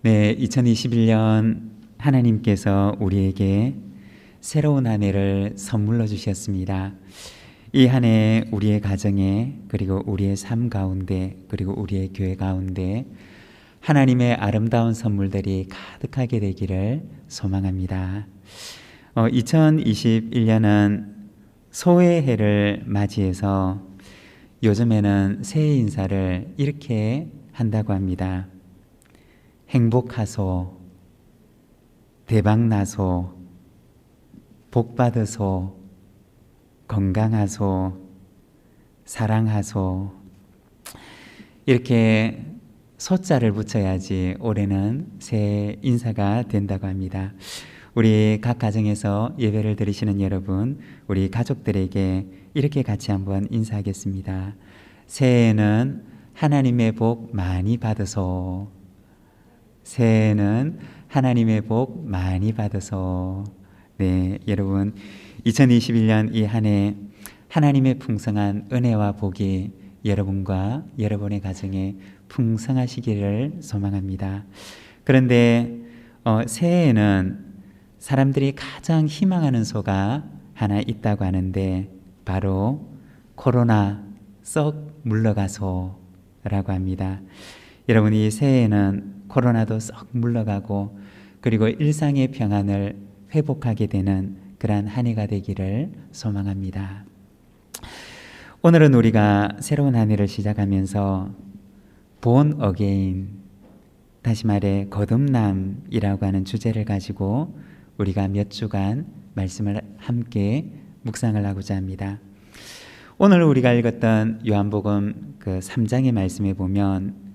네, 2021년 하나님께서 우리에게 새로운 한 해를 선물로 주셨습니다. 이 한 해 우리의 가정에, 그리고 우리의 삶 가운데, 그리고 우리의 교회 가운데 하나님의 아름다운 선물들이 가득하게 되기를 소망합니다. 2021년은 소의 해를 맞이해서 요즘에는 새해 인사를 이렇게 한다고 합니다. 행복하소, 대박나소, 복받으소, 건강하소, 사랑하소. 이렇게 소자를 붙여야지 올해는 새해 인사가 된다고 합니다. 우리 각 가정에서 예배를 드리시는 여러분, 우리 가족들에게 이렇게 같이 한번 인사하겠습니다. 새해에는 하나님의 복 많이 받으소. 새해에는 하나님의 복 많이 받으소. 네, 여러분 2021년 이 한 해 하나님의 풍성한 은혜와 복이 여러분과 여러분의 가정에 풍성하시기를 소망합니다. 그런데 새해에는 사람들이 가장 희망하는 소가 하나 있다고 하는데 바로 코로나 썩 물러가소라고 합니다. 여러분, 이 새해에는 코로나도 썩 물러가고 그리고 일상의 평안을 회복하게 되는 그러한 한 해가 되기를 소망합니다. 오늘은 우리가 새로운 한 해를 시작하면서 Born Again, 다시 말해 거듭남이라고 하는 주제를 가지고 우리가 몇 주간 말씀을 함께 묵상을 하고자 합니다. 오늘 우리가 읽었던 요한복음 그 3장의 말씀에 보면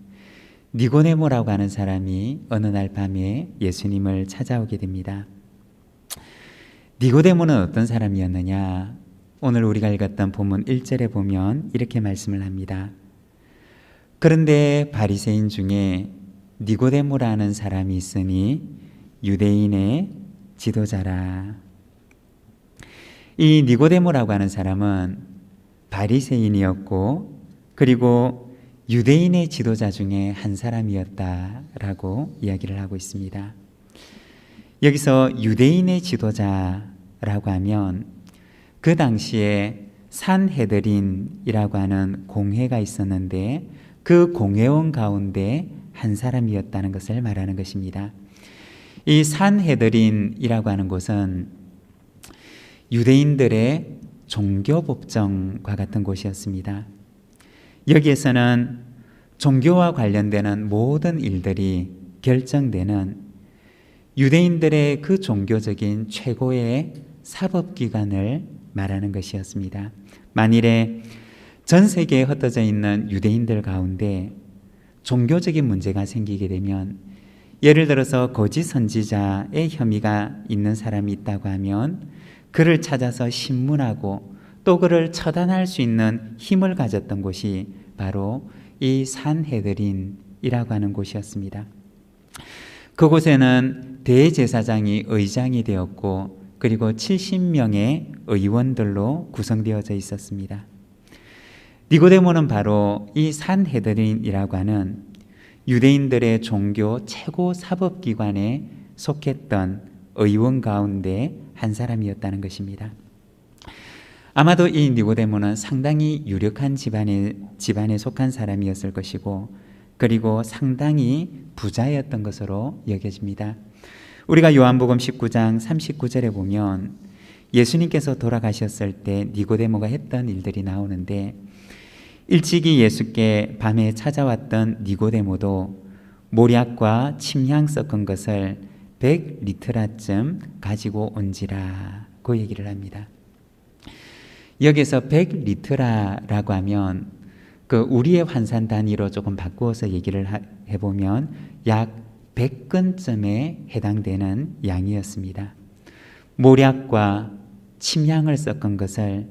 니고데모라고 하는 사람이 어느 날 밤에 예수님을 찾아오게 됩니다. 니고데모는 어떤 사람이었느냐? 오늘 우리가 읽었던 본문 1절에 보면 이렇게 말씀을 합니다. 그런데 바리새인 중에 니고데모라는 사람이 있으니 유대인의 지도자라. 이 니고데모라고 하는 사람은 바리새인이었고 그리고 유대인의 지도자 중에 한 사람이었다라고 이야기를 하고 있습니다. 여기서 유대인의 지도자라고 하면 그 당시에 산헤드린이라고 하는 공회가 있었는데 그 공회원 가운데 한 사람이었다는 것을 말하는 것입니다. 이 산헤드린이라고 하는 곳은 유대인들의 종교법정과 같은 곳이었습니다. 여기에서는 종교와 관련되는 모든 일들이 결정되는 유대인들의 그 종교적인 최고의 사법기관을 말하는 것이었습니다. 만일에 전 세계에 흩어져 있는 유대인들 가운데 종교적인 문제가 생기게 되면, 예를 들어서 거짓 선지자의 혐의가 있는 사람이 있다고 하면 그를 찾아서 신문하고 또 그를 처단할 수 있는 힘을 가졌던 곳이 바로 이 산헤드린이라고 하는 곳이었습니다. 그곳에는 대제사장이 의장이 되었고 그리고 70명의 의원들로 구성되어져 있었습니다. 니고데모는 바로 이 산헤드린이라고 하는 유대인들의 종교 최고 사법기관에 속했던 의원 가운데 한 사람이었다는 것입니다. 아마도 이 니고데모는 상당히 유력한 집안에 속한 사람이었을 것이고 그리고 상당히 부자였던 것으로 여겨집니다. 우리가 요한복음 19장 39절에 보면 예수님께서 돌아가셨을 때 니고데모가 했던 일들이 나오는데, 일찍이 예수께 밤에 찾아왔던 니고데모도 모략과 침향 섞은 것을 100리트라쯤 가지고 온지라 그 얘기를 합니다. 여기서 100리트라라고 하면 그 우리의 환산 단위로 조금 바꾸어서 얘기를 해보면 약 100건쯤에 해당되는 양이었습니다. 모략과 침향을 섞은 것을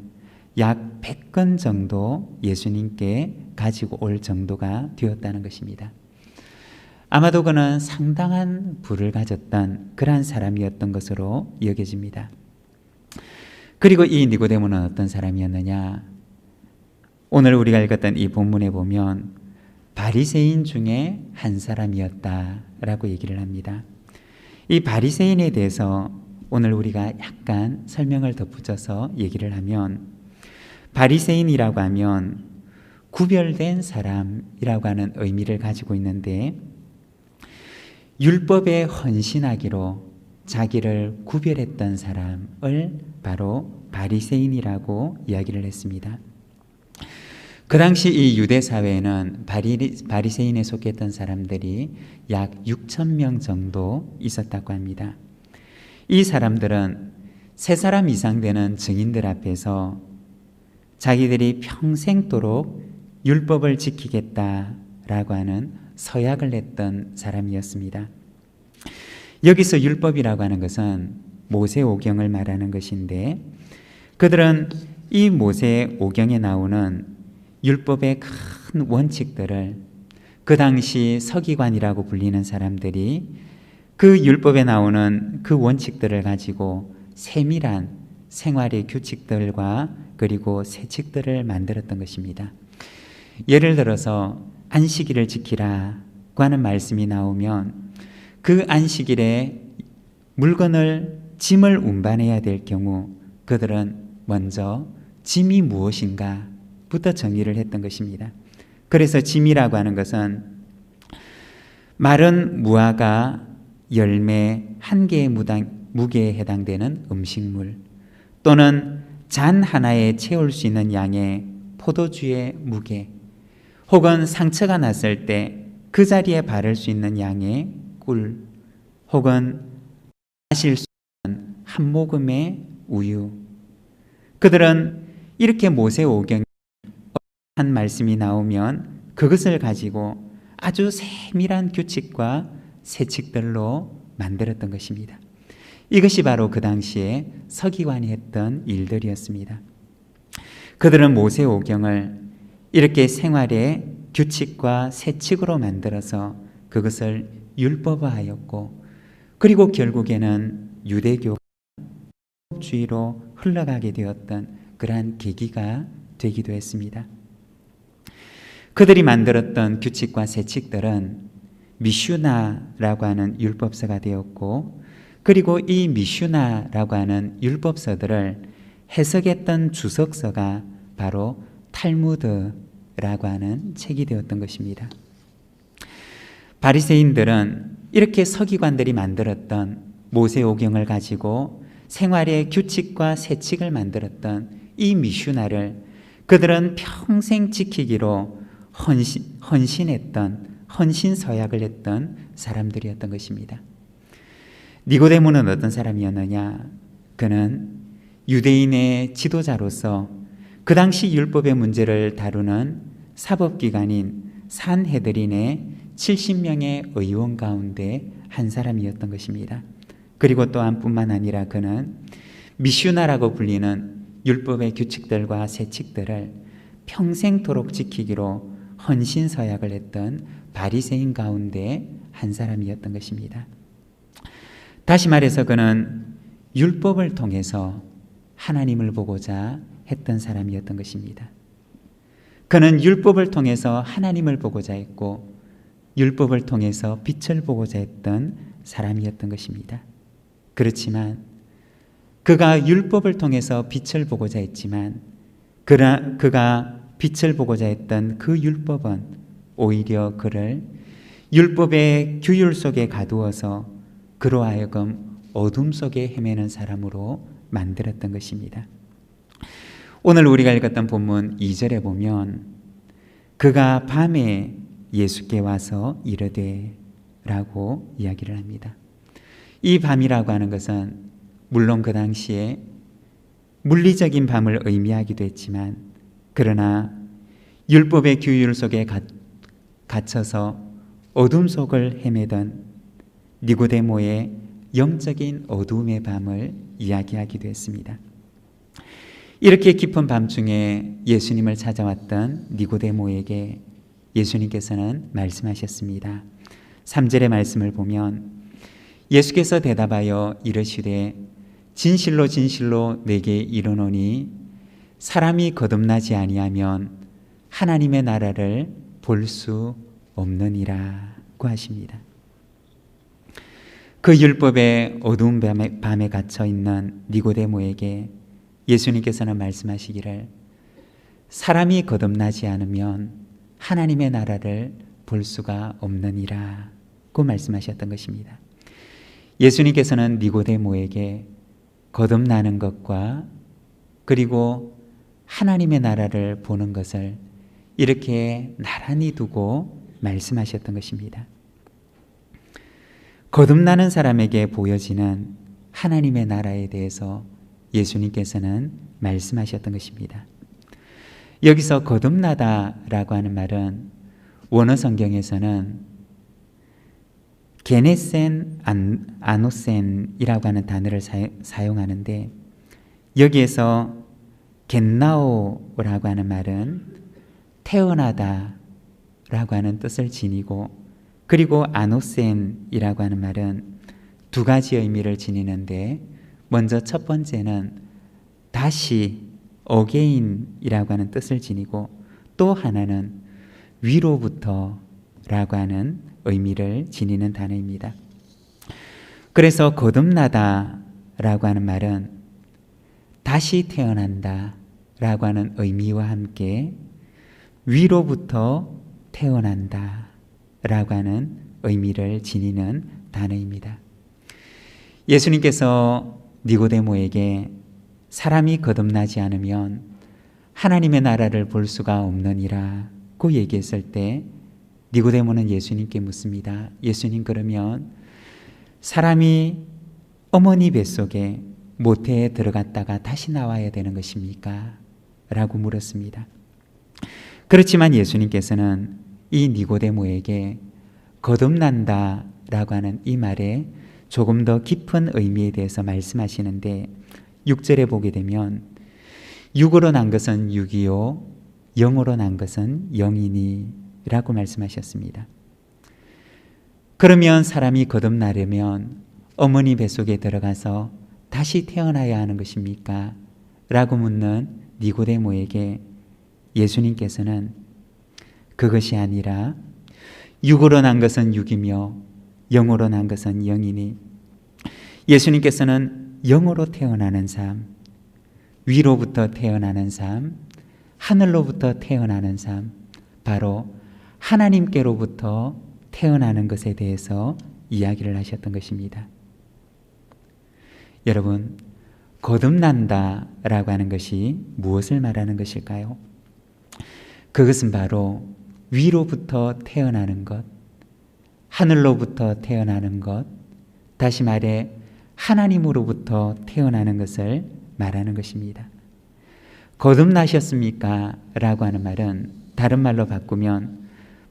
약 100건 정도 예수님께 가지고 올 정도가 되었다는 것입니다. 아마도 그는 상당한 부를 가졌던 그러한 사람이었던 것으로 여겨집니다. 그리고 이 니고데모는 어떤 사람이었느냐? 오늘 우리가 읽었던 이 본문에 보면 바리새인 중에 한 사람이었다라고 얘기를 합니다. 이 바리새인에 대해서 오늘 우리가 약간 설명을 덧붙여서 얘기를 하면, 바리새인이라고 하면 구별된 사람이라고 하는 의미를 가지고 있는데, 율법에 헌신하기로 자기를 구별했던 사람을 바로 바리새인이라고 이야기를 했습니다. 그 당시 이 유대 사회에는 바리새인에 속했던 사람들이 약 6,000명 정도 있었다고 합니다. 이 사람들은 3사람 이상 되는 증인들 앞에서 자기들이 평생도록 율법을 지키겠다라고 하는 서약을 냈던 사람이었습니다. 여기서 율법이라고 하는 것은 모세오경을 말하는 것인데, 그들은 이 모세오경에 나오는 율법의 큰 원칙들을, 그 당시 서기관이라고 불리는 사람들이 그 율법에 나오는 그 원칙들을 가지고 세밀한 생활의 규칙들과 그리고 세칙들을 만들었던 것입니다. 예를 들어서 안식일을 지키라고 하는 말씀이 나오면 그 안식일에 물건을, 짐을 운반해야 될 경우 그들은 먼저 짐이 무엇인가 부터 정의를 했던 것입니다. 그래서 짐이라고 하는 것은 마른 무화과 열매 1개의 무게에 해당되는 음식물, 또는 잔 하나에 채울 수 있는 양의 포도주의 무게, 혹은 상처가 났을 때 그 자리에 바를 수 있는 양의 꿀, 혹은 마실 수 있는 한 모금의 우유. 그들은 이렇게 모세오경에 한 말씀이 나오면 그것을 가지고 아주 세밀한 규칙과 세칙들로 만들었던 것입니다. 이것이 바로 그 당시에 서기관이 했던 일들이었습니다. 그들은 모세오경을 이렇게 생활의 규칙과 세칙으로 만들어서 그것을 율법화하였고, 그리고 결국에는 유대교주의로 흘러가게 되었던 그러한 계기가 되기도 했습니다. 그들이 만들었던 규칙과 세칙들은 미슈나라고 하는 율법서가 되었고, 그리고 이 미슈나라고 하는 율법서들을 해석했던 주석서가 바로 탈무드라고 하는 책이 되었던 것입니다. 바리새인들은 이렇게 서기관들이 만들었던 모세오경을 가지고 생활의 규칙과 세칙을 만들었던 이 미슈나를 그들은 평생 지키기로 헌신서약을 했던 사람들이었던 것입니다. 니고데모는 어떤 사람이었느냐? 그는 유대인의 지도자로서 그 당시 율법의 문제를 다루는 사법기관인 산헤드린의 70명의 의원 가운데 한 사람이었던 것입니다. 그리고 또한 뿐만 아니라 그는 미슈나라고 불리는 율법의 규칙들과 세칙들을 평생토록 지키기로 헌신서약을 했던 바리새인 가운데 한 사람이었던 것입니다. 다시 말해서 그는 율법을 통해서 하나님을 보고자 했던 사람이었던 것입니다. 그는 율법을 통해서 하나님을 보고자 했고, 율법을 통해서 빛을 보고자 했던 사람이었던 것입니다. 그렇지만 그가 율법을 통해서 빛을 보고자 했지만 그가 빛을 보고자 했던 그 율법은 오히려 그를 율법의 규율 속에 가두어서 그로 하여금 어둠 속에 헤매는 사람으로 만들었던 것입니다. 오늘 우리가 읽었던 본문 2절에 보면 그가 밤에 예수께 와서 이르되 라고 이야기를 합니다. 이 밤이라고 하는 것은 물론 그 당시에 물리적인 밤을 의미하기도 했지만, 그러나 율법의 규율 속에 갇혀서 어둠 속을 헤매던 니고데모의 영적인 어둠의 밤을 이야기하기도 했습니다. 이렇게 깊은 밤중에 예수님을 찾아왔던 니고데모에게 예수님께서는 말씀하셨습니다. 3절의 말씀을 보면 예수께서 대답하여 이르시되 진실로 진실로 내게 이르노니 사람이 거듭나지 아니하면 하나님의 나라를 볼 수 없느니라고 하십니다. 그 율법의 어두운 밤에 갇혀 있는 니고데모에게 예수님께서는 말씀하시기를 사람이 거듭나지 않으면 하나님의 나라를 볼 수가 없느니라고 말씀하셨던 것입니다. 예수님께서는 니고데모에게 거듭나는 것과 그리고 하나님의 나라를 보는 것을 이렇게 나란히 두고 말씀하셨던 것입니다. 거듭나는 사람에게 보여지는 하나님의 나라에 대해서 예수님께서는 말씀하셨던 것입니다. 여기서 거듭나다라고 하는 말은 원어 성경에서는 게네센 아노센이라고 하는 단어를 사용하는데 여기에서 겟나오라고 하는 말은 태어나다라고 하는 뜻을 지니고 그리고 아노센이라고 하는 말은 두 가지 의미를 지니는데 먼저 첫 번째는 다시 어게인이라고 하는 뜻을 지니고 또 하나는 위로부터라고 하는 의미를 지니는 단어입니다. 그래서 거듭나다라고 하는 말은 다시 태어난다라고 하는 의미와 함께 위로부터 태어난다라고 하는 의미를 지니는 단어입니다. 예수님께서 니고데모에게 사람이 거듭나지 않으면 하나님의 나라를 볼 수가 없느니라고 얘기했을 때 니고데모는 예수님께 묻습니다. 예수님, 그러면 사람이 어머니 뱃속에 모태에 들어갔다가 다시 나와야 되는 것입니까? 라고 물었습니다. 그렇지만 예수님께서는 이 니고데모에게 거듭난다 라고 하는 이 말에 조금 더 깊은 의미에 대해서 말씀하시는데 6절에 보게 되면 육으로 난 것은 육이요 영으로 난 것은 영이니 라고 말씀하셨습니다. 그러면 사람이 거듭나려면 어머니 뱃속에 들어가서 다시 태어나야 하는 것입니까? 라고 묻는 니고데모에게 예수님께서는 그것이 아니라 육으로 난 것은 육이며 영으로 난 것은 영이니 예수님께서는 영으로 태어나는 삶, 위로부터 태어나는 삶, 하늘로부터 태어나는 삶, 바로 하나님께로부터 태어나는 것에 대해서 이야기를 하셨던 것입니다. 여러분, 거듭난다라고 하는 것이 무엇을 말하는 것일까요? 그것은 바로 위로부터 태어나는 것, 하늘로부터 태어나는 것, 다시 말해 하나님으로부터 태어나는 것을 말하는 것입니다. 거듭나셨습니까? 라고 하는 말은 다른 말로 바꾸면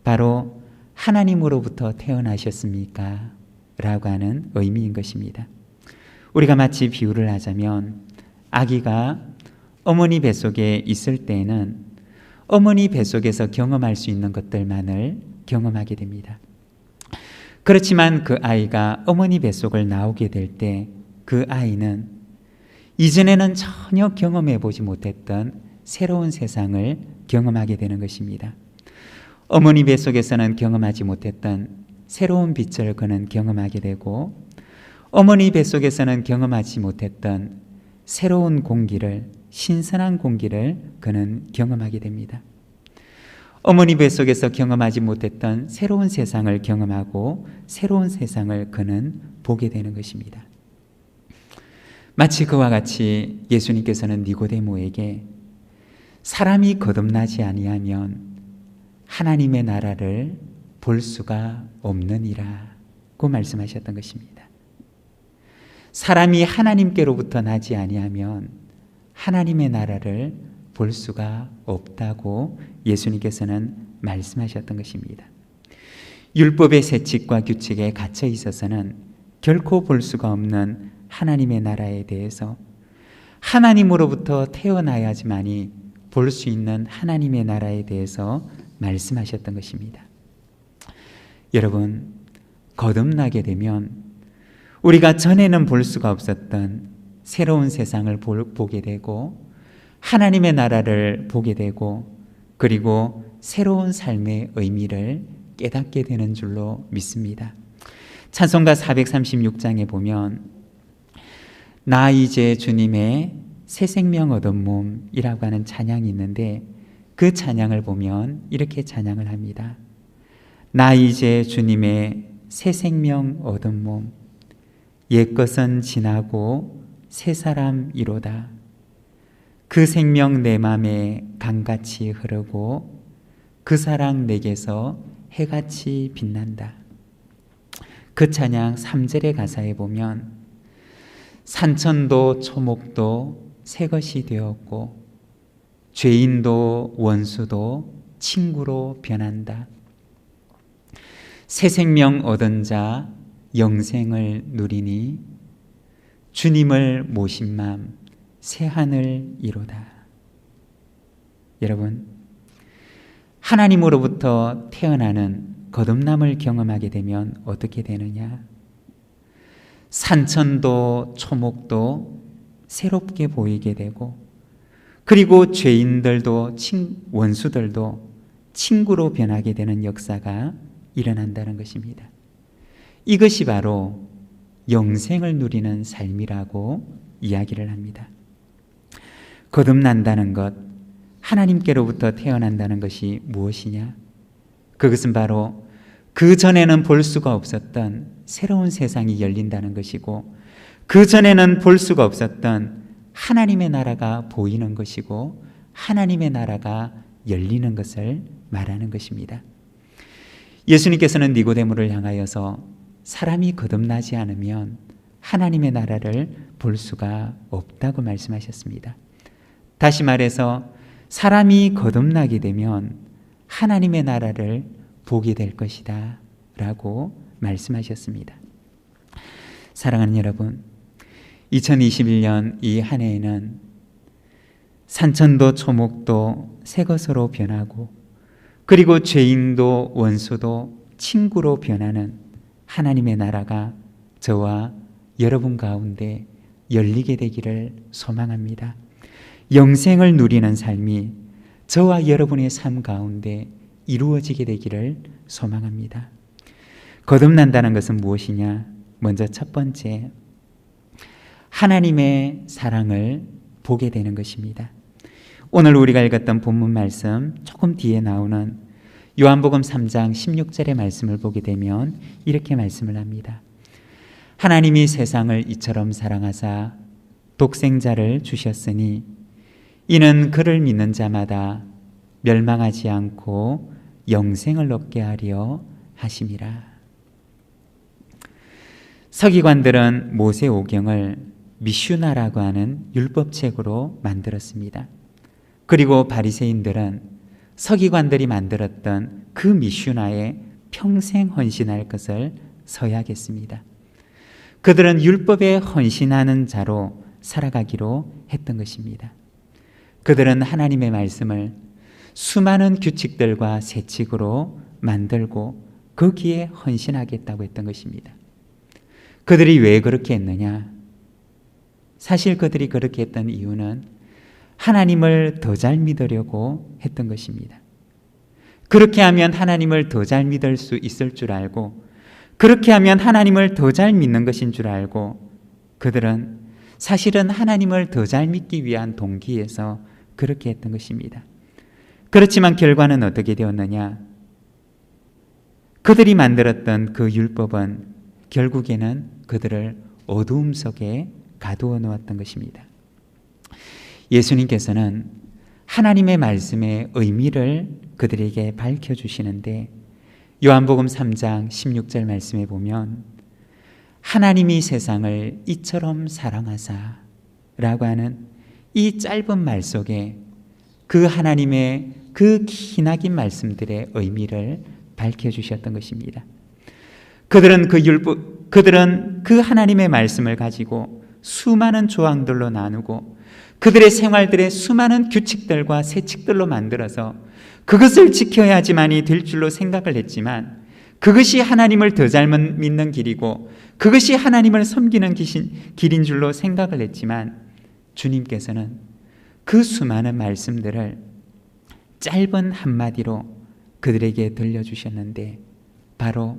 바로 하나님으로부터 태어나셨습니까? 라고 하는 의미인 것입니다. 우리가 마치 비유를 하자면 아기가 어머니 뱃속에 있을 때에는 어머니 뱃속에서 경험할 수 있는 것들만을 경험하게 됩니다. 그렇지만 그 아이가 어머니 뱃속을 나오게 될 때 그 아이는 이전에는 전혀 경험해 보지 못했던 새로운 세상을 경험하게 되는 것입니다. 어머니 뱃속에서는 경험하지 못했던 새로운 빛을 그는 경험하게 되고 어머니 뱃속에서는 경험하지 못했던 새로운 공기를, 신선한 공기를 그는 경험하게 됩니다. 어머니 뱃속에서 경험하지 못했던 새로운 세상을 경험하고 새로운 세상을 그는 보게 되는 것입니다. 마치 그와 같이 예수님께서는 니고데모에게 사람이 거듭나지 아니하면 하나님의 나라를 볼 수가 없느니라고 말씀하셨던 것입니다. 사람이 하나님께로부터 나지 아니하면 하나님의 나라를 볼 수가 없다고 예수님께서는 말씀하셨던 것입니다. 율법의 세칙과 규칙에 갇혀 있어서는 결코 볼 수가 없는 하나님의 나라에 대해서 하나님으로부터 태어나야지만이 볼 수 있는 하나님의 나라에 대해서 말씀하셨던 것입니다. 여러분, 거듭나게 되면 우리가 전에는 볼 수가 없었던 새로운 세상을 보게 되고 하나님의 나라를 보게 되고 그리고 새로운 삶의 의미를 깨닫게 되는 줄로 믿습니다. 찬송가 436장에 보면 나 이제 주님의 새 생명 얻은 몸이라고 하는 찬양이 있는데 그 찬양을 보면 이렇게 찬양을 합니다. 나 이제 주님의 새 생명 얻은 몸, 옛것은 지나고 새 사람이로다. 그 생명 내 맘에 강같이 흐르고 그 사랑 내게서 해같이 빛난다. 그 찬양 3절의 가사에 보면 산천도 초목도 새 것이 되었고 죄인도 원수도 친구로 변한다. 새 생명 얻은 자 영생을 누리니 주님을 모신 맘 새 하늘 이로다. 여러분, 하나님으로부터 태어나는 거듭남을 경험하게 되면 어떻게 되느냐? 산천도 초목도 새롭게 보이게 되고 그리고 죄인들도 원수들도 친구로 변하게 되는 역사가 일어난다는 것입니다. 이것이 바로 영생을 누리는 삶이라고 이야기를 합니다. 거듭난다는 것, 하나님께로부터 태어난다는 것이 무엇이냐? 그것은 바로 그 전에는 볼 수가 없었던 새로운 세상이 열린다는 것이고 그 전에는 볼 수가 없었던 하나님의 나라가 보이는 것이고 하나님의 나라가 열리는 것을 말하는 것입니다. 예수님께서는 니고데모를 향하여서 사람이 거듭나지 않으면 하나님의 나라를 볼 수가 없다고 말씀하셨습니다. 다시 말해서 사람이 거듭나게 되면 하나님의 나라를 보게 될 것이다 라고 말씀하셨습니다. 사랑하는 여러분, 2021년 이 한 해에는 산천도 초목도 새 것으로 변하고 그리고 죄인도 원수도 친구로 변하는 하나님의 나라가 저와 여러분 가운데 열리게 되기를 소망합니다. 영생을 누리는 삶이 저와 여러분의 삶 가운데 이루어지게 되기를 소망합니다. 거듭난다는 것은 무엇이냐? 먼저 첫 번째, 하나님의 사랑을 보게 되는 것입니다. 오늘 우리가 읽었던 본문 말씀 조금 뒤에 나오는 요한복음 3장 16절의 말씀을 보게 되면 이렇게 말씀을 합니다. 하나님이 세상을 이처럼 사랑하사 독생자를 주셨으니 이는 그를 믿는 자마다 멸망하지 않고 영생을 얻게 하려 하심이라. 서기관들은 모세오경을 미슈나라고 하는 율법책으로 만들었습니다. 그리고 바리새인들은 서기관들이 만들었던 그 미슈나에 평생 헌신할 것을 서약했습니다. 그들은 율법에 헌신하는 자로 살아가기로 했던 것입니다. 그들은 하나님의 말씀을 수많은 규칙들과 세칙으로 만들고 거기에 헌신하겠다고 했던 것입니다. 그들이 왜 그렇게 했느냐? 사실 그들이 그렇게 했던 이유는 하나님을 더 잘 믿으려고 했던 것입니다. 그렇게 하면 하나님을 더 잘 믿을 수 있을 줄 알고 그렇게 하면 하나님을 더 잘 믿는 것인 줄 알고 그들은 사실은 하나님을 더 잘 믿기 위한 동기에서 그렇게 했던 것입니다. 그렇지만 결과는 어떻게 되었느냐? 그들이 만들었던 그 율법은 결국에는 그들을 어두움 속에 가두어 놓았던 것입니다. 예수님께서는 하나님의 말씀의 의미를 그들에게 밝혀주시는데 요한복음 3장 16절 말씀에 보면 하나님이 세상을 이처럼 사랑하사 라고 하는 이 짧은 말 속에 그 하나님의 그 기나긴 말씀들의 의미를 밝혀주셨던 것입니다. 그들은 그 하나님의 말씀을 가지고 수많은 조항들로 나누고 그들의 생활들의 수많은 규칙들과 세칙들로 만들어서 그것을 지켜야지만이 될 줄로 생각을 했지만 그것이 하나님을 더 잘 믿는 길이고 그것이 하나님을 섬기는 길인 줄로 생각을 했지만 주님께서는 그 수많은 말씀들을 짧은 한마디로 그들에게 들려주셨는데 바로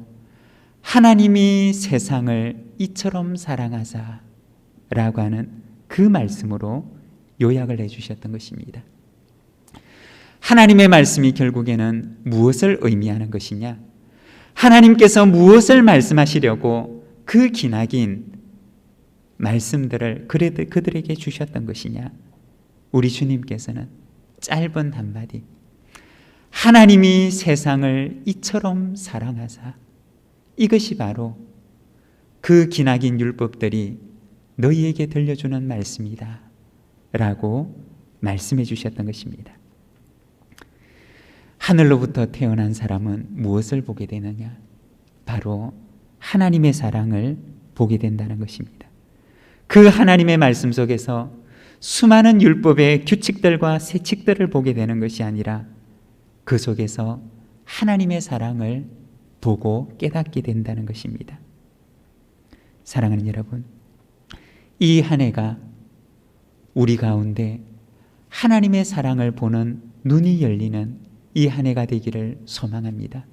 하나님이 세상을 이처럼 사랑하사 라고 하는 그 말씀으로 요약을 해주셨던 것입니다. 하나님의 말씀이 결국에는 무엇을 의미하는 것이냐? 하나님께서 무엇을 말씀하시려고 그 기나긴 말씀들을 그들에게 주셨던 것이냐? 우리 주님께서는 짧은 한마디, 하나님이 세상을 이처럼 사랑하사, 이것이 바로 그 기나긴 율법들이 너희에게 들려주는 말씀이다 라고 말씀해 주셨던 것입니다. 하늘로부터 태어난 사람은 무엇을 보게 되느냐? 바로 하나님의 사랑을 보게 된다는 것입니다. 그 하나님의 말씀 속에서 수많은 율법의 규칙들과 세칙들을 보게 되는 것이 아니라 그 속에서 하나님의 사랑을 보고 깨닫게 된다는 것입니다. 사랑하는 여러분, 이 한 해가 우리 가운데 하나님의 사랑을 보는 눈이 열리는 이 한 해가 되기를 소망합니다.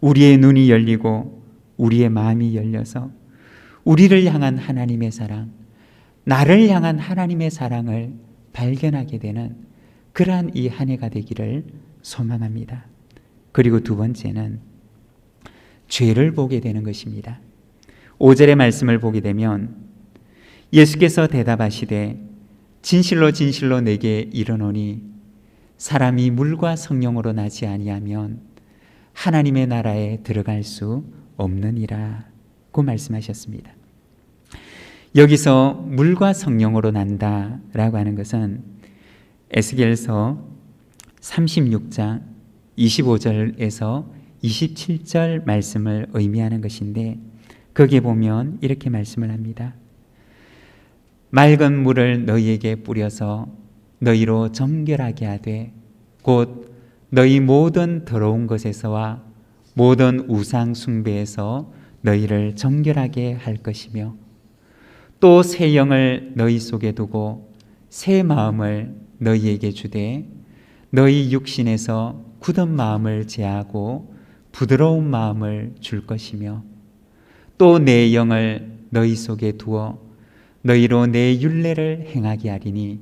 우리의 눈이 열리고 우리의 마음이 열려서 우리를 향한 하나님의 사랑, 나를 향한 하나님의 사랑을 발견하게 되는 그러한 이 한 해가 되기를 소망합니다. 그리고 두 번째는 죄를 보게 되는 것입니다. 5절의 말씀을 보게 되면 예수께서 대답하시되 진실로 진실로 내게 이르노니 사람이 물과 성령으로 나지 아니하면 하나님의 나라에 들어갈 수 없느니라 고 말씀하셨습니다. 여기서 물과 성령으로 난다라고 하는 것은 에스겔서 36장 25절에서 27절 말씀을 의미하는 것인데, 거기에 보면 이렇게 말씀을 합니다. 맑은 물을 너희에게 뿌려서 너희로 정결하게 하되 곧 너희 모든 더러운 것에서와 모든 우상 숭배에서 너희를 정결하게 할 것이며, 또 새 영을 너희 속에 두고 새 마음을 너희에게 주되 너희 육신에서 굳은 마음을 제하고 부드러운 마음을 줄 것이며, 또 내 영을 너희 속에 두어 너희로 내 율례를 행하게 하리니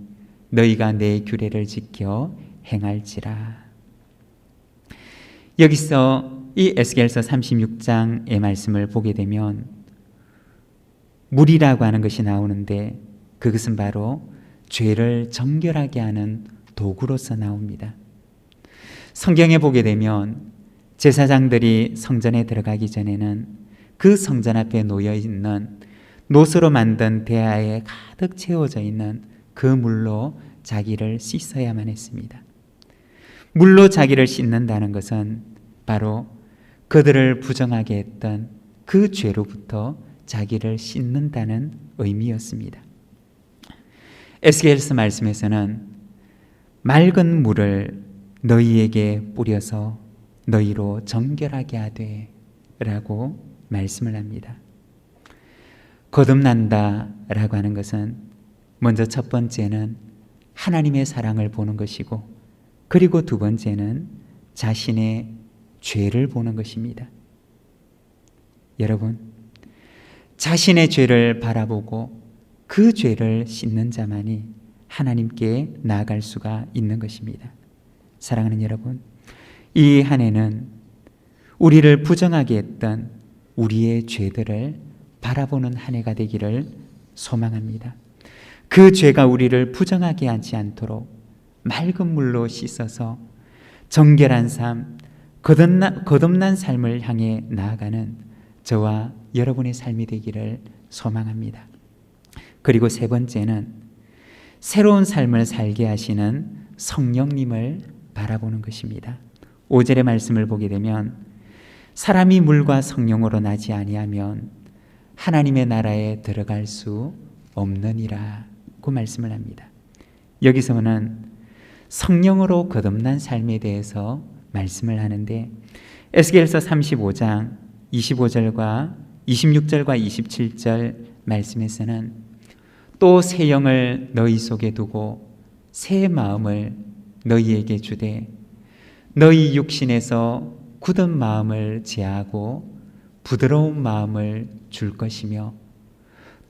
너희가 내 규례를 지켜 행할지라. 여기서 이 에스겔서 36장의 말씀을 보게 되면 물이라고 하는 것이 나오는데, 그것은 바로 죄를 정결하게 하는 도구로서 나옵니다. 성경에 보게 되면 제사장들이 성전에 들어가기 전에는 그 성전 앞에 놓여 있는 노수로 만든 대야에 가득 채워져 있는 그 물로 자기를 씻어야만 했습니다. 물로 자기를 씻는다는 것은 바로 그들을 부정하게 했던 그 죄로부터 자기를 씻는다는 의미였습니다. 에스겔서 말씀에서는 맑은 물을 너희에게 뿌려서 너희로 정결하게 하되 라고 말씀을 합니다. 거듭난다 라고 하는 것은 먼저 첫 번째는 하나님의 사랑을 보는 것이고, 그리고 두 번째는 자신의 죄를 보는 것입니다. 여러분, 자신의 죄를 바라보고 그 죄를 씻는 자만이 하나님께 나아갈 수가 있는 것입니다. 사랑하는 여러분, 이 한 해는 우리를 부정하게 했던 우리의 죄들을 바라보는 한 해가 되기를 소망합니다. 그 죄가 우리를 부정하게 하지 않도록 맑은 물로 씻어서 정결한 삶, 거듭난 삶을 향해 나아가는 저와 여러분의 삶이 되기를 소망합니다. 그리고 세 번째는 새로운 삶을 살게 하시는 성령님을 바라보는 것입니다. 5절의 말씀을 보게 되면 사람이 물과 성령으로 나지 아니하면 하나님의 나라에 들어갈 수 없느니라 고 말씀을 합니다. 여기서는 성령으로 거듭난 삶에 대해서 말씀을 하는데, 에스겔서 35장 25절과 26절과 27절 말씀에서는 또 새 영을 너희 속에 두고 새 마음을 너희에게 주되 너희 육신에서 굳은 마음을 제하고 부드러운 마음을 줄 것이며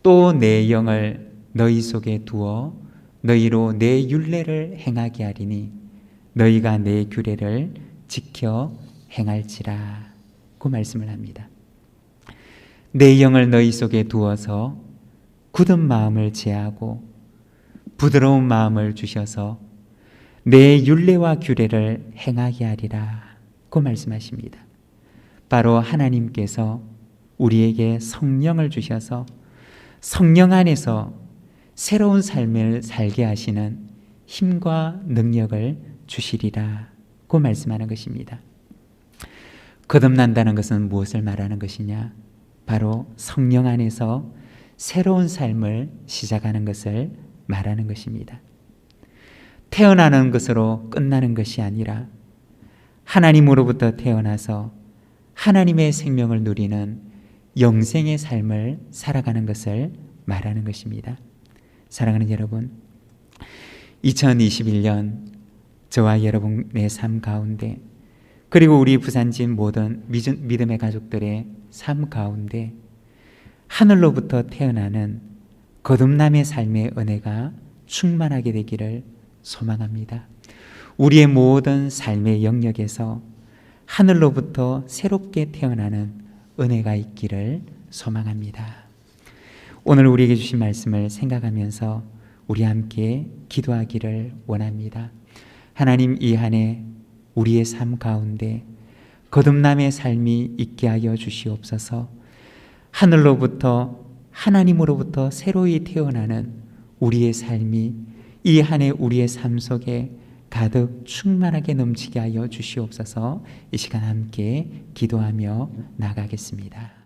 또 내 영을 너희 속에 두어 너희로 내 율례를 행하게 하리니 너희가 내 규례를 지켜 행할지라 고 말씀을 합니다. 내 영을 너희 속에 두어서 굳은 마음을 제하고 부드러운 마음을 주셔서 내 율례와 규례를 행하게 하리라 고 말씀하십니다. 바로 하나님께서 우리에게 성령을 주셔서 성령 안에서 새로운 삶을 살게 하시는 힘과 능력을 주시리라 고 말씀하는 것입니다. 거듭난다는 것은 무엇을 말하는 것이냐? 바로 성령 안에서 새로운 삶을 시작하는 것을 말하는 것입니다. 태어나는 것으로 끝나는 것이 아니라 하나님으로부터 태어나서 하나님의 생명을 누리는 영생의 삶을 살아가는 것을 말하는 것입니다. 사랑하는 여러분, 2021년 저와 여러분의 삶 가운데 그리고 우리 부산진 모든 믿음의 가족들의 삶 가운데 하늘로부터 태어나는 거듭남의 삶의 은혜가 충만하게 되기를 소망합니다. 우리의 모든 삶의 영역에서 하늘로부터 새롭게 태어나는 은혜가 있기를 소망합니다. 오늘 우리에게 주신 말씀을 생각하면서 우리 함께 기도하기를 원합니다. 하나님, 이 한 해 우리의 삶 가운데 거듭남의 삶이 있게 하여 주시옵소서. 하늘로부터 하나님으로부터 새로이 태어나는 우리의 삶이 이 한 해 우리의 삶 속에 가득 충만하게 넘치게 하여 주시옵소서. 이 시간 함께 기도하며 나가겠습니다.